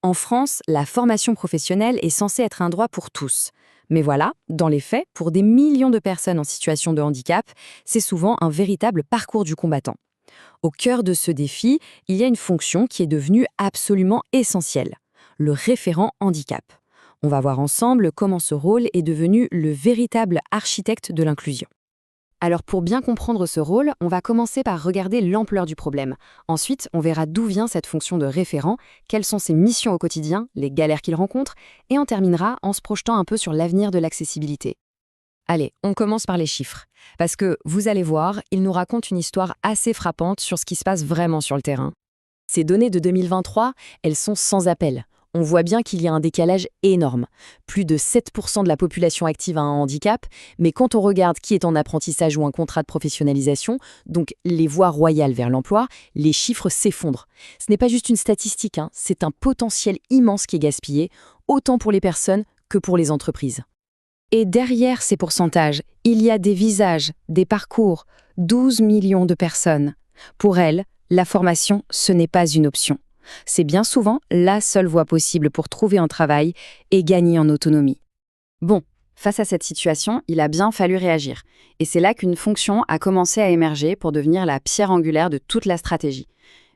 En France, la formation professionnelle est censée être un droit pour tous. Mais voilà, dans les faits, pour des millions de personnes en situation de handicap, c'est souvent un véritable parcours du combattant. Au cœur de ce défi, il y a une fonction qui est devenue absolument essentielle, le référent handicap. On va voir ensemble comment ce rôle est devenu le véritable architecte de l'inclusion. Alors pour bien comprendre ce rôle, on va commencer par regarder l'ampleur du problème. Ensuite, on verra d'où vient cette fonction de référent, quelles sont ses missions au quotidien, les galères qu'il rencontre, et on terminera en se projetant un peu sur l'avenir de l'accessibilité. Allez, on commence par les chiffres. Parce que, vous allez voir, ils nous racontent une histoire assez frappante sur ce qui se passe vraiment sur le terrain. Ces données de 2023, elles sont sans appel. On voit bien qu'il y a un décalage énorme. Plus de 7% de la population active a un handicap, mais quand on regarde qui est en apprentissage ou un contrat de professionnalisation, donc les voies royales vers l'emploi, les chiffres s'effondrent. Ce n'est pas juste une statistique, c'est un potentiel immense qui est gaspillé, autant pour les personnes que pour les entreprises. Et derrière ces pourcentages, il y a des visages, des parcours, 12 millions de personnes. Pour elles, la formation, ce n'est pas une option. C'est bien souvent la seule voie possible pour trouver un travail et gagner en autonomie. Bon, face à cette situation, il a bien fallu réagir. Et c'est là qu'une fonction a commencé à émerger pour devenir la pierre angulaire de toute la stratégie.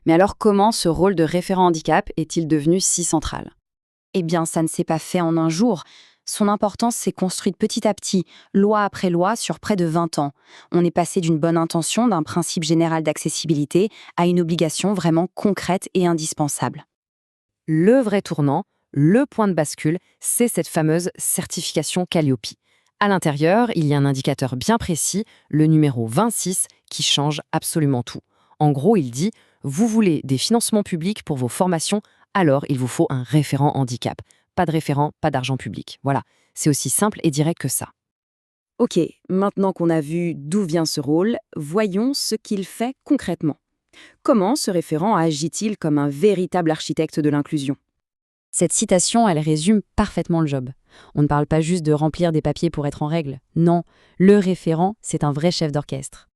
Mais alors comment ce rôle de référent handicap est-il devenu si central ? Eh bien, ça ne s'est pas fait en un jour. Son importance s'est construite petit à petit, loi après loi, sur près de 20 ans. On est passé d'une bonne intention, d'un principe général d'accessibilité, à une obligation vraiment concrète et indispensable. Le vrai tournant, le point de bascule, c'est cette fameuse certification Calliope. À l'intérieur, il y a un indicateur bien précis, le numéro 26, qui change absolument tout. En gros, il dit « Vous voulez des financements publics pour vos formations, alors il vous faut un référent handicap. Pas de référent, pas d'argent public. » Voilà, c'est aussi simple et direct que ça. Ok, maintenant qu'on a vu d'où vient ce rôle, voyons ce qu'il fait concrètement. Comment ce référent agit-il comme un véritable architecte de l'inclusion ? Cette citation, elle résume parfaitement le job. On ne parle pas juste de remplir des papiers pour être en règle. Non, le référent, c'est un vrai chef d'orchestre.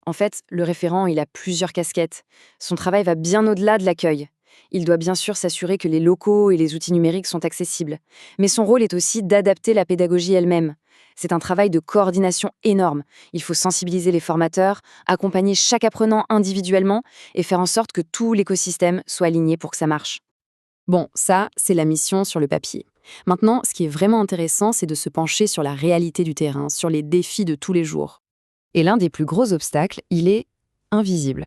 En fait, le référent, il a plusieurs casquettes. Son travail va bien au-delà de l'accueil. Il doit bien sûr s'assurer que les locaux et les outils numériques sont accessibles. Mais son rôle est aussi d'adapter la pédagogie elle-même. C'est un travail de coordination énorme. Il faut sensibiliser les formateurs, accompagner chaque apprenant individuellement et faire en sorte que tout l'écosystème soit aligné pour que ça marche. Bon, ça, c'est la mission sur le papier. Maintenant, ce qui est vraiment intéressant, c'est de se pencher sur la réalité du terrain, sur les défis de tous les jours. Et l'un des plus gros obstacles, il est invisible.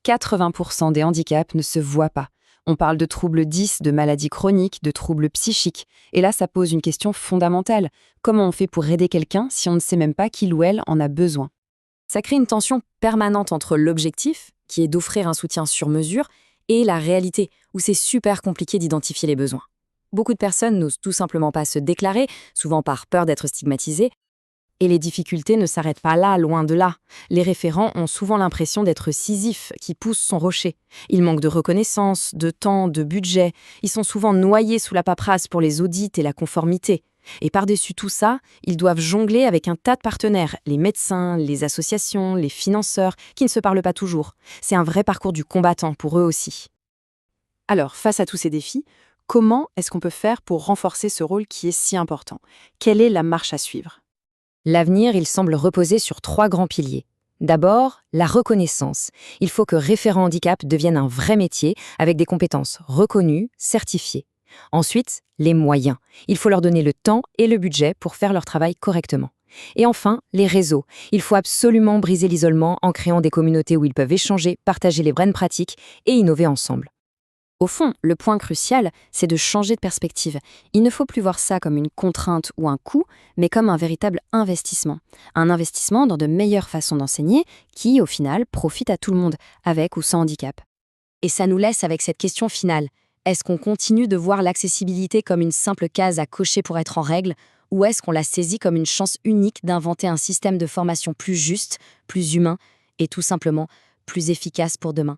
80% des handicaps ne se voient pas. On parle de troubles 10, de maladies chroniques, de troubles psychiques. Et là, ça pose une question fondamentale. Comment on fait pour aider quelqu'un si on ne sait même pas qu'il ou elle en a besoin ? Ça crée une tension permanente entre l'objectif, qui est d'offrir un soutien sur mesure, et la réalité, où c'est super compliqué d'identifier les besoins. Beaucoup de personnes n'osent tout simplement pas se déclarer, souvent par peur d'être stigmatisées. Et les difficultés ne s'arrêtent pas là, loin de là. Les référents ont souvent l'impression d'être Sisyphe qui pousse son rocher. Ils manquent de reconnaissance, de temps, de budget. Ils sont souvent noyés sous la paperasse pour les audits et la conformité. Et par-dessus tout ça, ils doivent jongler avec un tas de partenaires, les médecins, les associations, les financeurs, qui ne se parlent pas toujours. C'est un vrai parcours du combattant pour eux aussi. Alors, face à tous ces défis, comment est-ce qu'on peut faire pour renforcer ce rôle qui est si important ? Quelle est la marche à suivre ? L'avenir, il semble reposer sur 3 grands piliers. D'abord, la reconnaissance. Il faut que référent handicap devienne un vrai métier avec des compétences reconnues, certifiées. Ensuite, les moyens. Il faut leur donner le temps et le budget pour faire leur travail correctement. Et enfin, les réseaux. Il faut absolument briser l'isolement en créant des communautés où ils peuvent échanger, partager les bonnes pratiques et innover ensemble. Au fond, le point crucial, c'est de changer de perspective. Il ne faut plus voir ça comme une contrainte ou un coût, mais comme un véritable investissement. Un investissement dans de meilleures façons d'enseigner qui, au final, profitent à tout le monde, avec ou sans handicap. Et ça nous laisse avec cette question finale. Est-ce qu'on continue de voir l'accessibilité comme une simple case à cocher pour être en règle, ou est-ce qu'on la saisit comme une chance unique d'inventer un système de formation plus juste, plus humain et tout simplement plus efficace pour demain ?